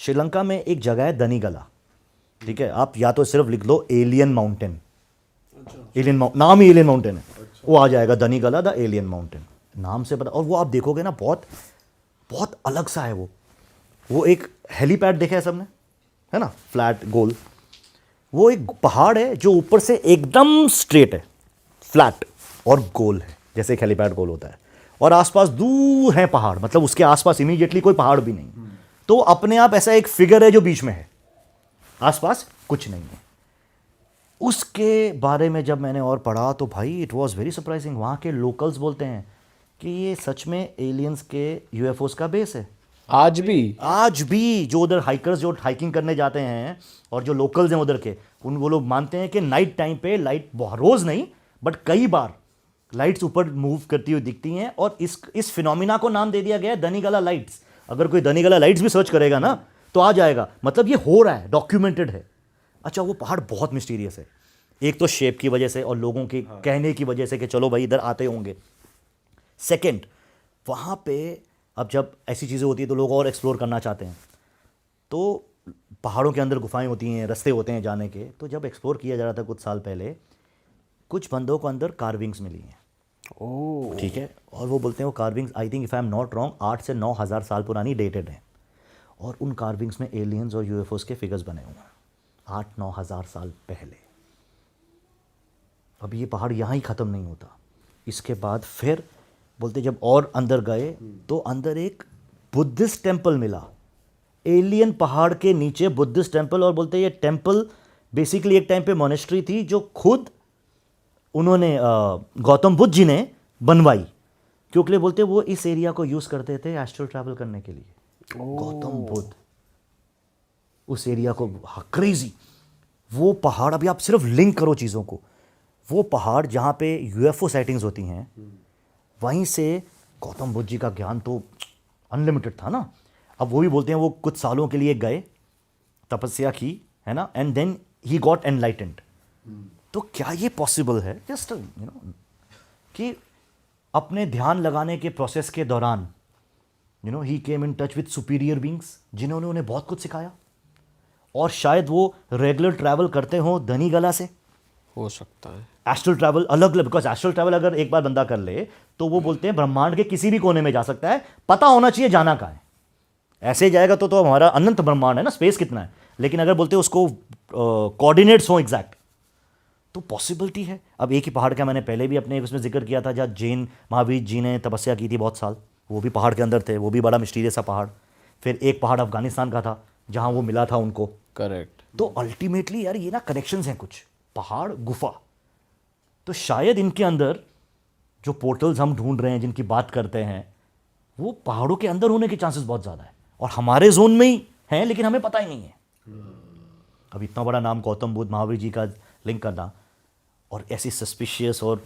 श्रीलंका में एक जगह है दनीगला, ठीक है, आप या तो सिर्फ लिख लो एलियन माउंटेन, एलियन नाम ही एलियन माउंटेन है, वो आ जाएगा दनीगला द एलियन माउंटेन नाम से पता। और वो आप देखोगे ना बहुत बहुत अलग सा है वो एक हेलीपैड देखा है सबने, है ना, फ्लैट गोल, वो एक पहाड़ है जो ऊपर से एकदम स्ट्रेट है, फ्लैट और गोल है, जैसे एक हेलीपैड गोल होता है, और आसपास दूर है पहाड़, मतलब उसके आसपास इमीडिएटली कोई पहाड़ भी नहीं, तो अपने आप ऐसा एक फिगर है जो बीच में है, आसपास कुछ नहीं है। उसके बारे में जब मैंने और पढ़ा तो भाई इट वाज वेरी सरप्राइजिंग। वहाँ के लोकल्स बोलते हैं कि ये सच में एलियंस के यूएफओस का बेस है। आज भी जो उधर हाइकर्स जो हाइकिंग करने जाते हैं और जो लोकल्स हैं उधर के, वो लोग मानते हैं कि नाइट टाइम पे लाइट, रोज नहीं बट कई बार लाइट्स ऊपर मूव करती हुई दिखती हैं, और इस फिनोमिना को नाम दे दिया गया है दनीगला लाइट्स। अगर कोई दनीगला लाइट्स भी सर्च करेगा ना तो आ जाएगा, मतलब ये हो रहा है, डॉक्यूमेंटेड है। अच्छा, वो पहाड़ बहुत मिस्टीरियस है, एक तो शेप की वजह से और लोगों के कहने की वजह से कि चलो भाई इधर आते होंगे। सेकंड, वहाँ पे अब जब ऐसी चीज़ें होती है तो लोग और एक्सप्लोर करना चाहते हैं, तो पहाड़ों के अंदर गुफाएं होती हैं, रास्ते होते हैं जाने के। तो जब एक्सप्लोर किया जा रहा था कुछ साल पहले, कुछ बंदों को अंदर कार्विंग्स मिली हैं, ठीक है, और वो बोलते हैं वो carvings I think if I am not wrong 8 से 9 हज़ार साल पुरानी डेटेड हैं, और उन कार्विंग्स में एलियंस और यूएफओस के फिगर्स बने हुए हैं 8-9 हज़ार साल पहले। अब ये पहाड़ यहाँ ही ख़त्म नहीं होता, इसके बाद फिर बोलते जब और अंदर गए तो अंदर एक बुद्धिस्ट टेम्पल मिला, एलियन पहाड़ के नीचे बुद्धिस्ट टेम्पल, और बोलते ये टेम्पल बेसिकली एक टाइम पे मोनेस्ट्री थी जो खुद उन्होंने गौतम बुद्ध जी ने बनवाई, क्योंकि बोलते वो इस एरिया को यूज़ करते थे एस्ट्रल ट्रैवल करने के लिए। गौतम बुद्ध उस एरिया को, क्रेजी वो पहाड़। अभी आप सिर्फ लिंक करो चीज़ों को, वो पहाड़ जहाँ पे यूएफओ साइटिंग्स होती हैं, वहीं से गौतम बुद्ध जी का ज्ञान तो अनलिमिटेड था ना। अब वो भी बोलते हैं वो कुछ सालों के लिए गए, तपस्या की, है ना, and then he got enlightened. तो क्या ये पॉसिबल है जस्ट कि अपने ध्यान लगाने के प्रोसेस के दौरान ही came in touch with superior beings जिन्होंने उन्हें बहुत कुछ सिखाया, और शायद वो रेगुलर ट्रैवल करते हो दनीगला से, हो सकता है एस्ट्रल ट्रैवल अलग, बिकॉज एस्ट्रल ट्रैवल अगर एक बार बंदा कर ले तो वो बोलते हैं ब्रह्मांड के किसी भी कोने में जा सकता है, पता होना चाहिए जाना कहाँ है। ऐसे ही जाएगा तो हमारा अनंत ब्रह्मांड है ना, स्पेस कितना है, लेकिन अगर बोलते हैं उसको कोऑर्डिनेट्स हो एग्जैक्ट, तो पॉसिबिलिटी है। अब एक ही पहाड़ का मैंने पहले भी अपने उसमें जिक्र किया था, जहाँ जैन महावीर जी ने तपस्या की थी बहुत साल, वो भी पहाड़ के अंदर थे, वो भी बड़ा मिस्टीरियस सा पहाड़। फिर एक पहाड़ अफगानिस्तान का था जहाँ वो मिला था उनको, करेक्ट। तो अल्टीमेटली यार ये ना कनेक्शंस हैं कुछ, पहाड़ गुफा, तो शायद इनके अंदर जो पोर्टल्स हम ढूंढ रहे हैं जिनकी बात करते हैं, वो पहाड़ों के अंदर होने के चांसेस बहुत ज़्यादा है, और हमारे जोन में ही हैं लेकिन हमें पता ही नहीं है। अब इतना बड़ा नाम गौतम बुद्ध महावीर जी का लिंक करना और ऐसी सस्पिशियस और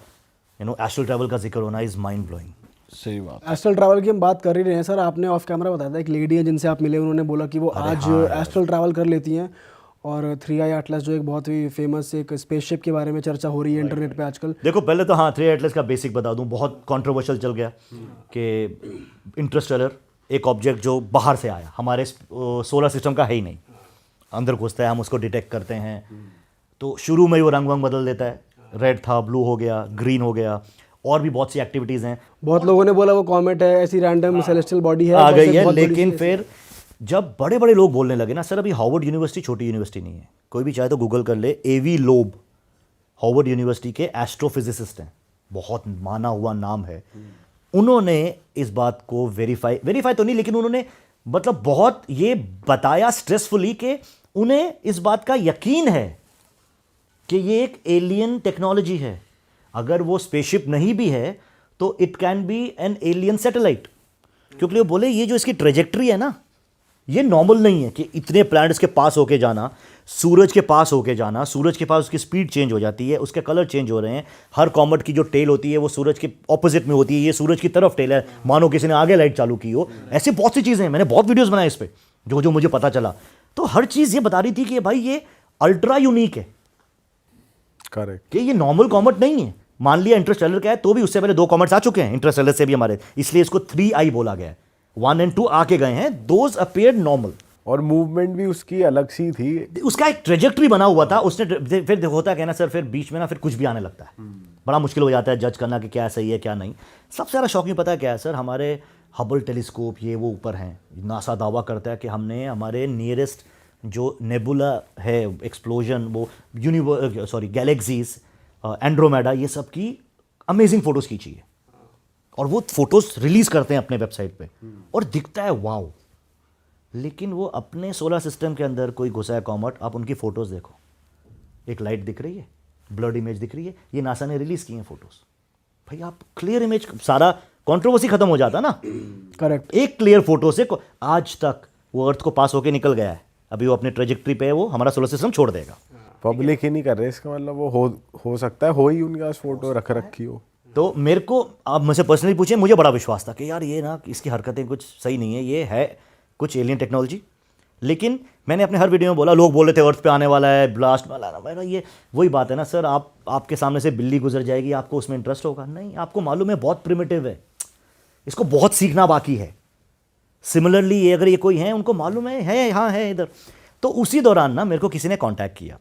एस्ट्रल ट्रैवल का जिक्र होना इज माइंड ब्लोइंग। सही बात। एस्ट्रल ट्रैवल की हम बात कर ही रहे हैं सर, आपने ऑफ कैमरा बताया था एक लेडी है जिनसे आप मिले, उन्होंने बोला कि वो आज एस्ट्रल ट्रैवल कर लेती हैं, और 3i एटलस जो एक बहुत ही फेमस एक स्पेसशिप के बारे में चर्चा हो रही है इंटरनेट पे आजकल। देखो पहले तो हाँ 3i एटलस का बेसिक बता दूं, बहुत कंट्रोवर्शियल चल गया कि इंटरस्टेलर एक ऑब्जेक्ट जो बाहर से आया, हमारे सोलर सिस्टम का है ही नहीं, अंदर घुसता है, हम उसको डिटेक्ट करते हैं, तो शुरू में ही वो रंग वंग बदल देता है, रेड था ब्लू हो गया, ग्रीन हो गया, और भी बहुत सी एक्टिविटीज़ हैं। बहुत लोगों ने बोला वो कॉमेट है, ऐसी रैंडम सेलेस्टियल बॉडी है आ गई है, लेकिन फिर जब बड़े बड़े लोग बोलने लगे ना, सर अभी हार्वर्ड यूनिवर्सिटी छोटी यूनिवर्सिटी नहीं है, कोई भी चाहे तो गूगल कर ले, एवी लोब हार्वर्ड यूनिवर्सिटी के एस्ट्रोफिजिसिस्ट हैं, बहुत माना हुआ नाम है, उन्होंने इस बात को वेरीफाई तो नहीं, लेकिन उन्होंने मतलब बहुत ये बताया स्ट्रेसफुली कि उन्हें इस बात का यकीन है कि ये एक एलियन टेक्नोलॉजी है, अगर वो स्पेसशिप नहीं भी है तो it can be an alien satellite, क्योंकि वो बोले ये जो इसकी ट्रेजेक्ट्री है ना, ये नॉर्मल नहीं है कि इतने प्लैनेट्स के पास होके जाना, सूरज के पास होके जाना, सूरज के पास उसकी स्पीड चेंज हो जाती है, उसके कलर चेंज हो रहे हैं, हर कॉमेट की जो टेल होती है वो सूरज के ऑपोजिट में होती है, ये सूरज की तरफ टेल है, मानो किसी ने आगे लाइट चालू की हो, ऐसी बहुत सी चीज़ें हैं, मैंने बहुत वीडियोज़ बनाए इस पर जो मुझे पता चला, तो हर चीज़ ये बता रही थी कि भाई ये अल्ट्रा यूनिक है, करेक्ट, कि ये नॉर्मल कॉमेट नहीं है। मान लिया इंटरस्टेलर का है तो भी उससे पहले 2 कॉमेट्स आ चुके हैं इंटरस्टेलर से भी हमारे, इसलिए इसको 3i बोला गया है, 1 और 2 आके गए हैं, दोज अपीयर्ड नॉर्मल, और मूवमेंट भी उसकी अलग सी थी। उसका एक ट्रेजेक्ट्री बना हुआ था उसने। फिर होता है क्या ना सर, फिर बीच में ना फिर कुछ भी आने लगता है, बड़ा मुश्किल हो जाता है जज करना कि क्या सही है क्या नहीं। सबसे ज़्यादा शॉकिंग पता है क्या है सर, हमारे हबल टेलीस्कोप ये वो ऊपर हैं, नासा दावा करता है कि हमने हमारे नियरेस्ट जो नेबुला है एक्सप्लोजन, वो गैलेक्सीज, एंड्रोमेडा, ये सब की अमेजिंग फोटोज़ खींची है और वो फोटोज़ रिलीज़ करते हैं अपने वेबसाइट पे और दिखता है वाओ। लेकिन वो अपने सोलर सिस्टम के अंदर कोई घुसा है कॉमेट, आप उनकी फ़ोटोज़ देखो, एक लाइट दिख रही है, ब्लड इमेज दिख रही है, ये नासा ने रिलीज़ की हैं फ़ोटोज़। भाई आप क्लियर इमेज, सारा कंट्रोवर्सी खत्म हो जाता ना। करेक्ट। एक क्लियर फोटो से आज तक वो अर्थ को पास होके निकल गया है, अभी वो अपने ट्रेजेक्ट्री पे है, वो हमारा सोलर सिस्टम छोड़ देगा। पब्लिक ही नहीं कर रहे, इसका मतलब वो हो सकता है हो ही उनके पास फोटो रख रखी हो। तो मेरे को, आप मुझसे पर्सनली पूछे, मुझे बड़ा विश्वास था कि यार ये ना, इसकी हरकतें कुछ सही नहीं है, ये है कुछ एलियन टेक्नोलॉजी। लेकिन मैंने अपने हर वीडियो में बोला, लोग बोल रहे थे अर्थ पे आने वाला है, ब्लास्ट वाला है, मैंने ये वही बात है ना सर, आपके सामने से बिल्ली गुजर जाएगी, आपको उसमें इंटरेस्ट होगा नहीं, आपको मालूम है बहुत प्रिमिटिव है, इसको बहुत सीखना बाकी है। सिमिलरली ये अगर ये कोई है, उनको मालूम है हाँ है इधर। तो उसी दौरान ना मेरे को किसी ने कांटेक्ट किया,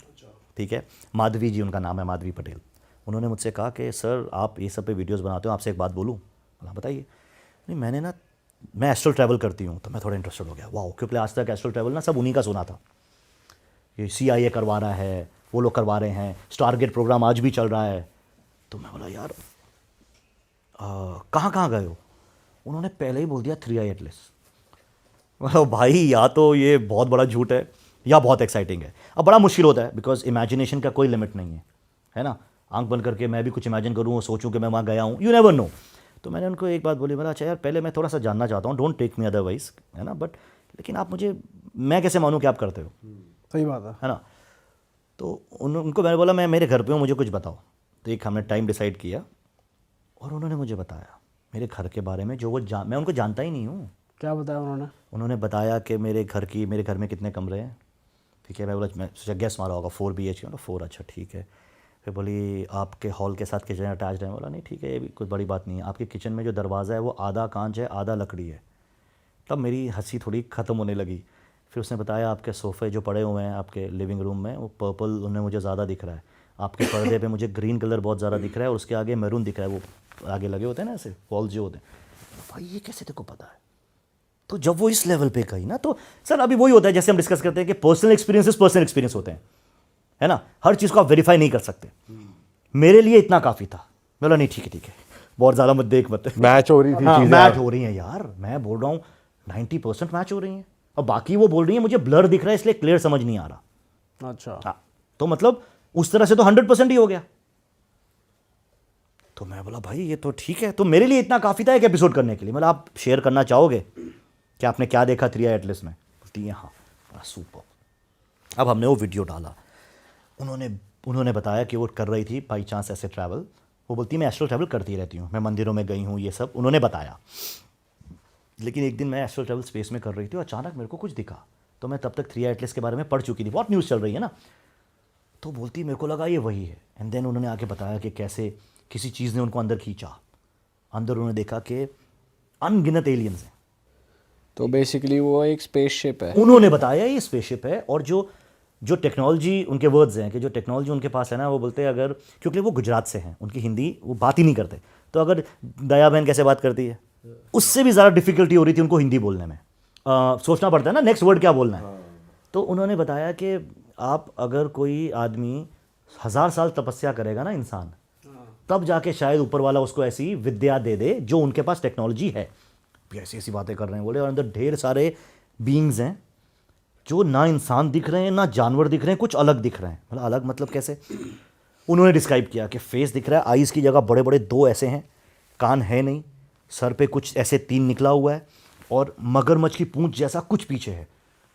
ठीक है, माधवी जी उनका नाम है, माधवी पटेल। उन्होंने मुझसे कहा कि सर आप ये सब पे वीडियोस बनाते हो, आपसे एक बात बोलूँ। बोला बताइए। नहीं मैं एस्ट्रल ट्रैवल करती हूँ, तो मैं थोड़ा इंटरेस्टेड हो गया, वाह, क्योंकि आज तक एस्ट्रल ट्रैवल ना सब उन्हीं का सुना था, ये CIA करवा रहा है, वो लोग करवा रहे हैं, स्टारगेट प्रोग्राम आज भी चल रहा है। तो मैं बोला यार कहाँ गए हो? उन्होंने पहले ही बोल दिया 3i एटलस। मतलब भाई या तो ये बहुत बड़ा झूठ है या बहुत एक्साइटिंग है। अब बड़ा मुश्किल होता है बिकॉज इमेजिनेशन का कोई लिमिट नहीं है ना। आंख बंद करके मैं भी कुछ इमेजिन करूँ और सोचूं कि मैं वहाँ गया हूँ, यू नेवर नो। तो मैंने उनको एक बात बोली, बोला अच्छा यार पहले मैं थोड़ा सा जानना चाहता हूँ, डोंट टेक मी अदरवाइज, है ना, बट लेकिन आप मुझे, मैं कैसे मानूँ कि आप करते हो? सही बात है ना। तो उनको मैंने बोला मैं मेरे घर पे हूँ, मुझे कुछ बताओ। तो एक हमने टाइम डिसाइड किया और उन्होंने मुझे बताया मेरे घर के बारे में, जो वो मैं उनको जानता ही नहीं हूँ। क्या बताया उन्होंने? उन्होंने बताया कि मेरे घर में कितने कमरे हैं, ठीक है। मैं बोला, मैं सोचा गैस मारा होगा 4 BHK, मतलब 4, अच्छा ठीक है। फिर बोली आपके हॉल के साथ किचन अटैच है? बोला नहीं ठीक है, ये भी कोई बड़ी बात नहीं है। आपके किचन में जो दरवाज़ा है वो आधा कांच है आधा लकड़ी है। तब मेरी हंसी थोड़ी ख़त्म होने लगी। फिर उसने बताया आपके सोफ़े जो पड़े हुए हैं आपके लिविंग रूम में, वो पर्पल उन्हें मुझे ज़्यादा दिख रहा है, आपके पर्दे पे मुझे ग्रीन कलर बहुत ज़्यादा दिख रहा है और उसके आगे मैरून दिख रहा है, वो आगे लगे होते हैं ना ऐसे वॉल्स जो होते हैं। भाई ये कैसे तेरे को पता है? तो जब वो इस लेवल पे कही ना, तो सर अभी वही होता है जैसे हम डिस्कस करते हैं कि पर्सनल एक्सपीरियंस होते हैं, है ना। हर चीज़ को आप वेरीफाई नहीं कर सकते। मेरे लिए इतना काफ़ी था। बोला नहीं ठीक है, बहुत ज़्यादा मत देख मत। मैच हो रही थी हाँ, चीजें। मैच हो रही हैं यार, मैं बोल रहा हूँ 90% मैच हो रही हैं और बाकी वो बोल रही है मुझे ब्लर दिख रहा है इसलिए क्लियर समझ नहीं आ रहा। अच्छा। हाँ, तो मतलब उस तरह से तो 100% ही हो गया। तो मैं बोला भाई ये तो ठीक है, तो मेरे लिए इतना काफ़ी था एक एपिसोड करने के लिए। मतलब आप शेयर करना चाहोगे कि आपने क्या देखा 3i एटलस में? बोलती है हाँ, बड़ा सुपर। अब हमने वो वीडियो डाला, उन्होंने बताया कि वो कर रही थी बाई चांस ऐसे ट्रैवल। वो बोलती है मैं एस्ट्रल ट्रैवल करती रहती हूँ, मैं मंदिरों में गई हूँ, ये सब उन्होंने बताया। लेकिन एक दिन मैं एस्ट्रल ट्रैवल स्पेस में कर रही थी और अचानक मेरे को कुछ दिखा। तो मैं तब तक 3i एटलस के बारे में पढ़ चुकी थी, बहुत न्यूज़ चल रही है ना। तो बोलती मेरे को लगा ये वही है। एंड देन उन्होंने आके बताया कि कैसे किसी चीज़ ने उनको अंदर खींचा, अंदर उन्होंने देखा कि अनगिनत एलियंस हैं। तो बेसिकली वो एक स्पेसशिप है। उन्होंने बताया ये स्पेसशिप है और जो टेक्नोलॉजी, उनके वर्ड्स हैं कि जो टेक्नोलॉजी उनके पास है ना, वो बोलते हैं अगर, क्योंकि वो गुजरात से हैं, उनकी हिंदी वो बात ही नहीं करते, तो अगर दया बहन कैसे बात करती है उससे भी ज़्यादा डिफ़िकल्टी हो रही थी उनको हिंदी बोलने में। सोचना पड़ता है ना नेक्स्ट वर्ड क्या बोलना है। तो उन्होंने बताया कि आप अगर कोई आदमी 1000 साल तपस्या करेगा ना इंसान, तब जाके शायद ऊपर वाला उसको ऐसी विद्या दे दे जो उनके पास टेक्नोलॉजी है। ऐसी ऐसी बातें कर रहे हैं बोले, और अंदर ढेर सारे बीइंग्स हैं जो ना इंसान दिख रहे हैं ना जानवर दिख रहे हैं, कुछ अलग दिख रहे हैं। मतलब अलग मतलब कैसे? उन्होंने डिस्क्राइब किया कि फेस दिख रहा है, आईज़ की जगह बड़े बड़े 2 ऐसे हैं, कान है नहीं, सर पे कुछ ऐसे 3 निकला हुआ है और मगरमच्छ की पूंछ जैसा कुछ पीछे है।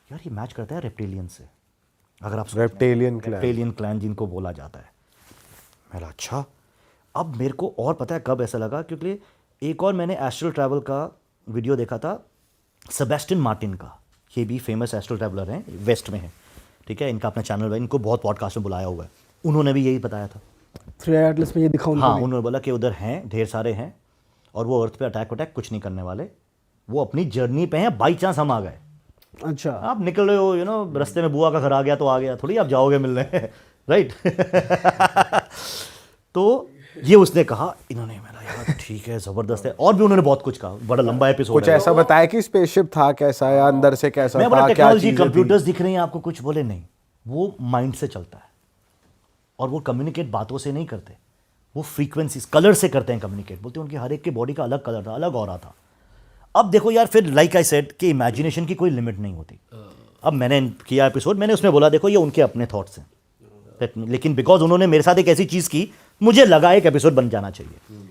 यार ये मैच करता है रेप्टिलियन से। अगर आप रेप्टिलियन क्लैन जिनको बोला जाता है। मेरा अच्छा। अब मेरे को और पता है कब ऐसा लगा, क्योंकि एक और मैंने एस्ट्रल ट्रैवल का वीडियो देखा था सेबेस्टियन मार्टिन का। ये भी फेमस एस्ट्रल ट्रैवलर हैं, वेस्ट में है, ठीक है। इनका अपना चैनल है, इनको बहुत पॉडकास्ट में बुलाया हुआ है। उन्होंने भी यही बताया था 3i एटलस में ये दिखा उनको हाँ भी। उन्होंने बोला कि उधर हैं, ढेर सारे हैं और वो अर्थ पे अटैक कुछ नहीं करने वाले, वो अपनी जर्नी पे हैं, बाई चांस हम आ गए। अच्छा, आप निकल रहे हो, रास्ते में बुआ का घर आ गया तो आ गया, थोड़ी आप जाओगे मिलने, राइट। तो ये उसने कहा, इन्होंने, मेरा यार ठीक है, जबरदस्त है, और भी उन्होंने बहुत कुछ कहा, बड़ा लंबा एपिसोड कुछ ऐसा बताया कि स्पेसशिप था कैसा या अंदर से कैसा मैं बोला था, क्या टेक्नोलॉजी चीजें थी? कंप्यूटर्स दिख रही हैं आपको कुछ, बोले नहीं, वो माइंड से चलता है और वो कम्युनिकेट बातों से नहीं करते, वो फ्रीक्वेंसीज कलर से करते हैं कम्युनिकेट। बोलते हैं उनकी हर एक की बॉडी का अलग कलर था, अलग ऑरा था। अब देखो यार, फिर लाइक आई सेड कि इमेजिनेशन की कोई लिमिट नहीं होती। अब मैंने किया एपिसोड, मैंने उसमें बोला देखो ये उनके अपने थॉट्स हैं, लेकिन बिकॉज उन्होंने मेरे साथ एक ऐसी चीज़ की, मुझे लगा एक एपिसोड बन जाना चाहिए।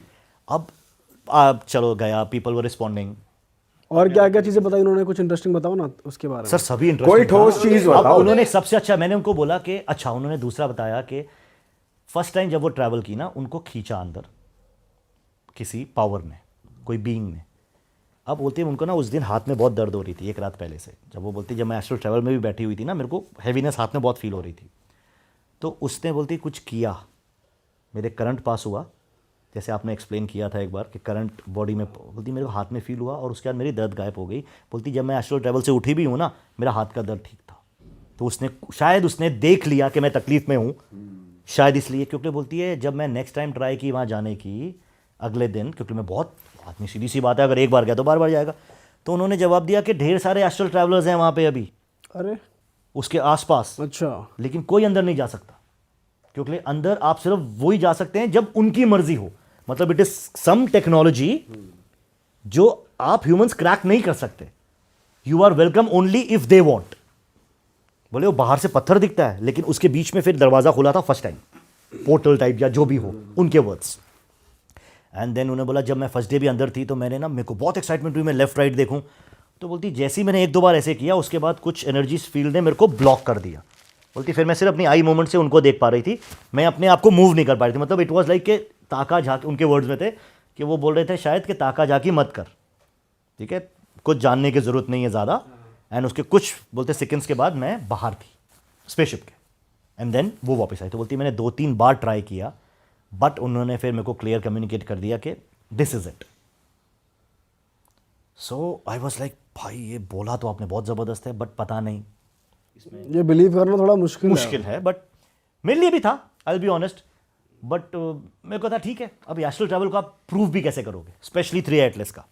अब चलो गया, पीपल वर रिस्पॉन्डिंग। और क्या क्या चीज़ें बताई उन्होंने, कुछ इंटरेस्टिंग बताओ ना उसके बारे में। सर सभी कोई इंटरेस्टिंग ठोस चीज अब बताओ। उन्होंने सबसे अच्छा, मैंने उनको बोला कि अच्छा, उन्होंने दूसरा बताया कि फर्स्ट टाइम जब वो ट्रैवल की ना, उनको खींचा अंदर किसी पावर ने, कोई बीइंग ने। अब बोलते हैं उनको ना उस दिन हाथ में बहुत दर्द हो रही थी एक रात पहले से। जब वो बोलती, जब मैं एस्ट्रल ट्रैवल में भी बैठी हुई थी ना, मेरे को हैवीनेस हाथ में बहुत फील हो रही थी। तो उसने बोलती कुछ किया, मेरे करंट पास हुआ, जैसे आपने एक्सप्लेन किया था एक बार कि करंट बॉडी में, बोलती मेरे को हाथ में फील हुआ और उसके बाद मेरी दर्द गायब हो गई। बोलती जब मैं एस्ट्रल ट्रैवल से उठी भी हूँ ना, मेरा हाथ का दर्द ठीक था। तो उसने शायद उसने देख लिया कि मैं तकलीफ में हूँ, शायद इसलिए। क्योंकि बोलती है जब मैं नेक्स्ट टाइम ट्राई की वहाँ जाने की, अगले दिन, क्योंकि मैं बहुत आदमी, सीधी सी बात है, अगर एक बार गया तो बार बार जाएगा। तो उन्होंने जवाब दिया कि ढेर सारे एस्ट्रल ट्रैवलर्स हैं वहाँ पे अभी, अरे उसके आसपास, अच्छा, लेकिन कोई अंदर नहीं जा सकता, क्योंकि अंदर आप सिर्फ वही जा सकते हैं जब उनकी मर्जी हो। मतलब इट इज सम टेक्नोलॉजी जो आप ह्यूमंस क्रैक नहीं कर सकते। You are welcome only if they want. बोले वो बाहर से पत्थर दिखता है, लेकिन उसके बीच में फिर दरवाजा खुला था फर्स्ट टाइम, पोर्टल टाइप या जो भी हो, उनके वर्ड्स। एंड देन उन्होंने बोला जब मैं फर्स्ट डे भी अंदर थी तो मैंने ना, मेरे को बहुत एक्साइटमेंट हुई, मैं लेफ्ट राइट देखूं। तो बोलती जैसे ही मैंने एक दो बार ऐसे किया, उसके बाद कुछ एनर्जी फील्ड ने मेरे को ब्लॉक कर दिया। बोलती फिर मैं सिर्फ अपनी आई मूवमेंट से उनको देख पा रही थी, मैं अपने आप को मूव नहीं कर पा रही थी। मतलब इट वॉज लाइक के ताका झाकी, उनके वर्ड्स में थे कि वो बोल रहे थे शायद कि ताका झाकी मत कर, ठीक है, कुछ जानने की ज़रूरत नहीं है ज़्यादा। एंड उसके कुछ बोलते सेकंड्स के बाद मैं बाहर थी स्पेसशिप के, एंड देन वो वापस आई। तो बोलती मैंने 2-3 बार ट्राई किया, बट उन्होंने फिर मेरे को क्लियर कम्युनिकेट कर दिया कि this is it. So I was like भाई ये बोला तो आपने बहुत ज़बरदस्त है, बट पता नहीं, ये बिलीव करना थोड़ा मुश्किल है, बट मेरे लिए भी था, I will be honest. But मेरे को था ठीक है, अब एस्ट्रल ट्रैवल को आप प्रूव भी कैसे करोगे, स्पेशली 3i एटलस का।